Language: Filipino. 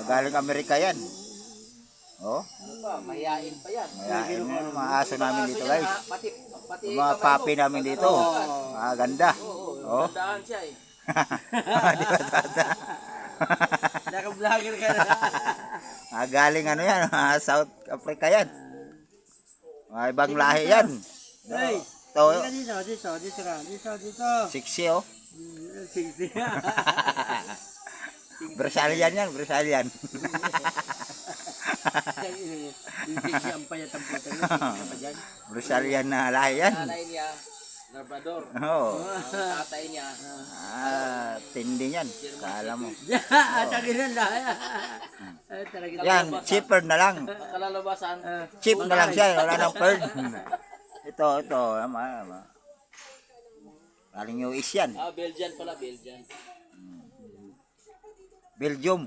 Galing Amerika yan. Oh, Ano pa, mahihain pa yan. mayain mo yung mga aso namin dito guys. Pati Yung mga papi namin dito. Ganda. Oh. Tandaan siya eh. Di ba tata? Naka-vlogger ka na. Galing ano yan, South Africa yan. Mga ibang lahi yan. Hey, Ito, dito. siksi oh. 60. Brazilian yan, Brazilian. Siyang payat ang puto. Brazilian na lahi yan. Nanay niya, Labrador. Oo. Ang tatay niya, Tindi yan. Kala mo. taginan na. Yan, cheaper na lang. Kalalabasan. Cheap na lang siya, wala nang pearl. Ito. Galing US yan. Belgian pala, Belgian. Belgium.